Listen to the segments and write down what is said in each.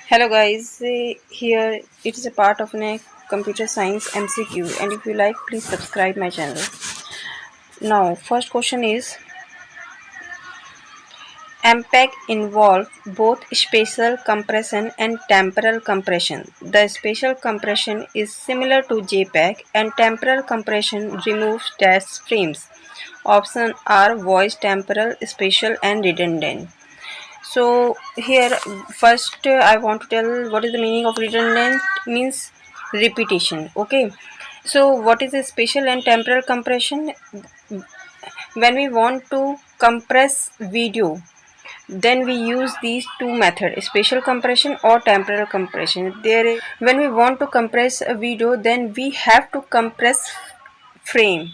Hello guys, here it is a part of a computer science MCQ, and if you like, please subscribe my channel. Now first question is, MPEG involve both spatial compression and temporal compression. The spatial compression is similar to JPEG and temporal compression removes test frames. Options are voice, temporal, spatial and redundant. So here first I want to tell what is the meaning of redundant. Means repetition. Okay, so what is a spatial and temporal compression? When we want to compress video, then we use these two methods, spatial compression or temporal compression. When we want to compress a video, then we have to compress frame.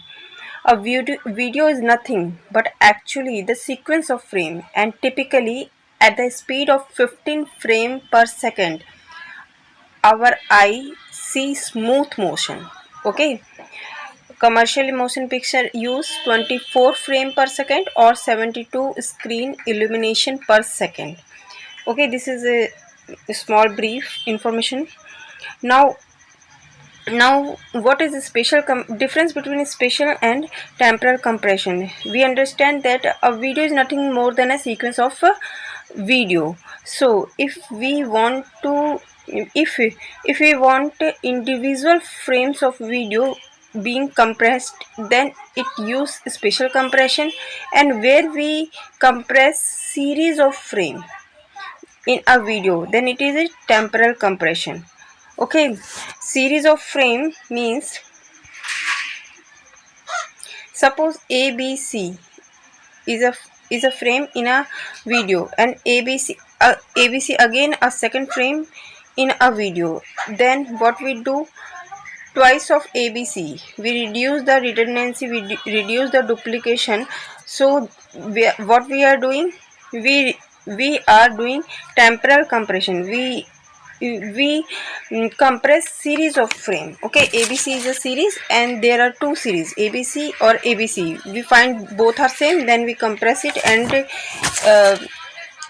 A video is nothing but actually the sequence of frame, and typically at the speed of 15 frame per second. Our eye sees smooth motion. Okay, commercial motion picture use 24 frame per second or 72 screen illumination per second. Okay, this is a small brief information. Now what is the spatial difference between spatial and temporal compression? We understand that a video is nothing more than a sequence of video. So if we want individual frames of video being compressed, then it use spatial compression, and where we compress series of frame in a video, then it is a temporal compression. Okay, series of frame means, suppose ABC is a frame in a video, and ABC again a second frame in a video. Then what we do, twice of ABC, we reduce the redundancy, we reduce the duplication. So what we are doing, we are doing temporal compression. We compress series of frame. Okay, ABC is a series and there are two series, ABC or ABC. We find both are same, then we compress it, and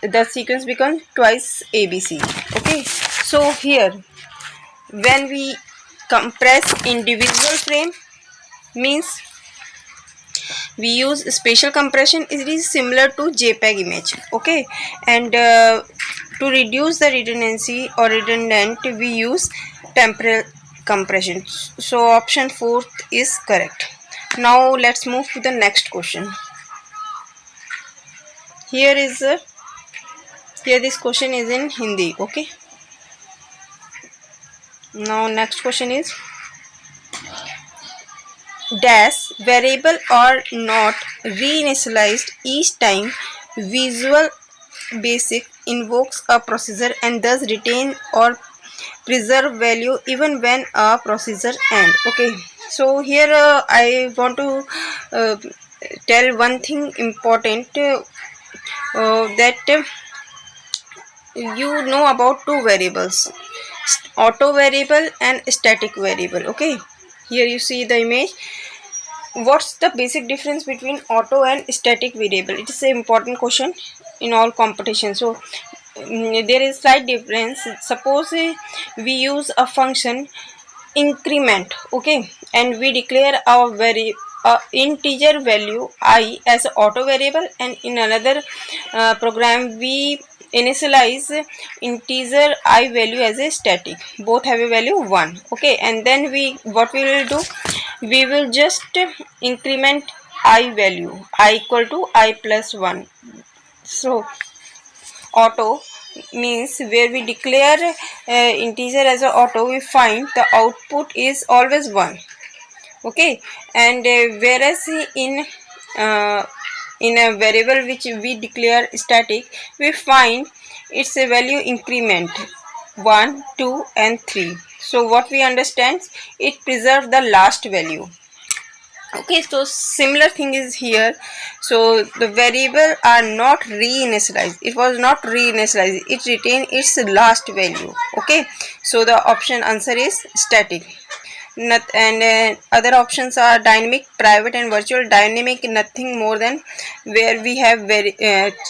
the sequence becomes twice ABC. Okay, so here when we compress individual frame, means we use spatial compression. It is similar to JPEG image. Okay, and to reduce the redundancy or redundant, we use temporal compression. So option 4 is correct. Now let's move to the next question. Here this question is in Hindi. Okay, now next question is, dash variable are not reinitialized each time Visual Basic invokes a procedure, and thus retain or preserve value even when a procedure ends. Okay, so here I want to tell one thing important, that you know about two variables, auto variable and static variable. Okay, here you see the image. What's the basic difference between auto and static variable? It is an important question in all competition. So there is slight difference. Suppose we use a function increment. Okay, and we declare our integer value I as auto variable, and in another program we initialize integer I value as a static. Both have a value 1. Okay, and then what we will do, we will just increment I value, I equal to I plus 1. So auto means where we declare integer as a auto, we find the output is always 1. Okay, and whereas in a variable which we declare static, we find its a value increment 1, 2 and 3. So what we understand, it preserves the last value. Okay, so similar thing is here. So the variable are not reinitialized. It was not reinitialized. It retained its last value. Okay, so the option answer is static. other options are dynamic, private, and virtual. Dynamic, nothing more than where we have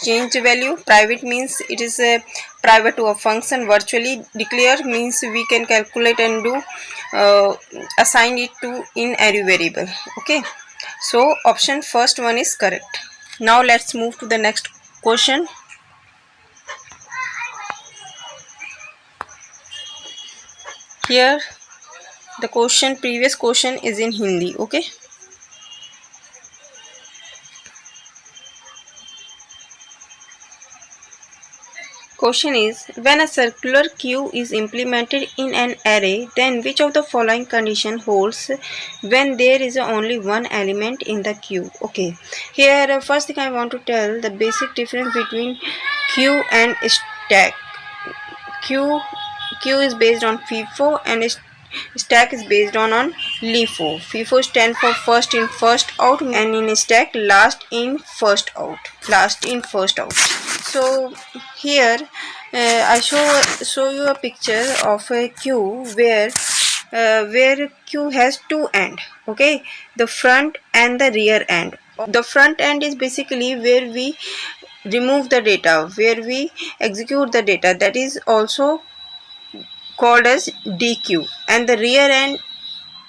change value. Private means it is private to a function. Virtually declare means we can calculate and do assign it to in array variable. Okay, so option first one is correct. Now let's move to the next question. Here the previous question is in Hindi. Okay. Question is, when a circular queue is implemented in an array, then which of the following condition holds when there is only one element in the queue? Okay, here first thing I want to tell the basic difference between queue and stack. Queue is based on FIFO and stack is based on LIFO. FIFO stands for first in first out, and in stack last in first out. So here I show you a picture of a queue where queue has two end. Okay, the front and the rear end. The front end is basically where we remove the data, where we execute the data, that is also called as DQ, and the rear end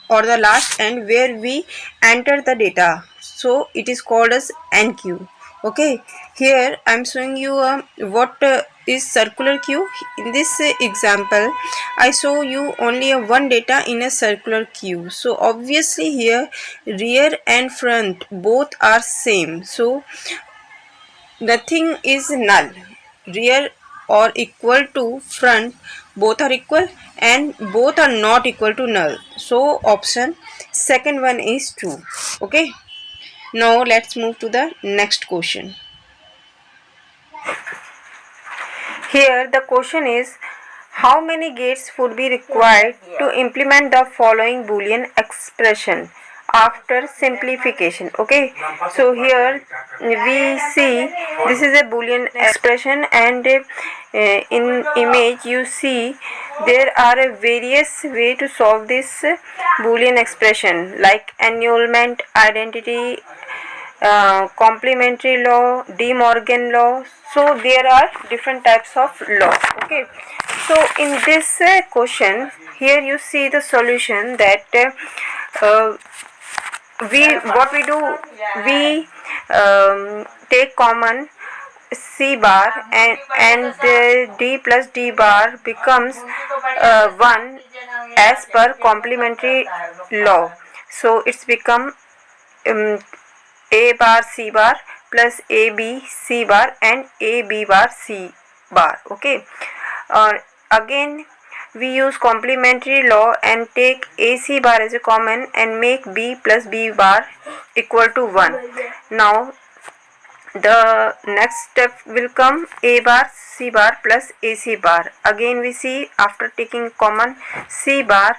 or the last end where we enter the data, so it is called as NQ. Okay, here I am showing you what is circular queue. In this example I show you only one data in a circular queue, so obviously here rear and front both are same, so nothing is null. Rear or equal to front, both are equal, and both are not equal to null. So option second one is true. Okay. Now let's move to the next question. Here the question is, how many gates would be required to implement the following Boolean expression after simplification? Okay, so here we see this is a Boolean expression, and in image you see there are various way to solve this Boolean expression, like annulment, identity, complementary law, De Morgan law. So there are different types of laws. Okay, so in this question here you see the solution that we take common C bar, and D plus D bar becomes 1 as per complementary law. So it's become A bar C bar plus AB C bar and AB bar C bar. Okay, again we use complementary law and take AC bar as a common and make B plus B bar equal to 1. Now the next step will come A bar C bar plus AC bar. Again we see after taking common C bar,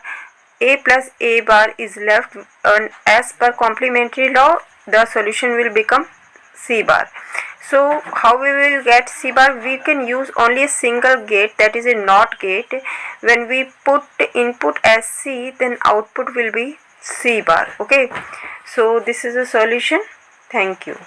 A plus A bar is left, and as per complementary law the solution will become C bar. So how we will get C bar? We can use only a single gate, that is a NOT gate. When we put input as C, then output will be C bar. Okay, so this is a solution. Thank you.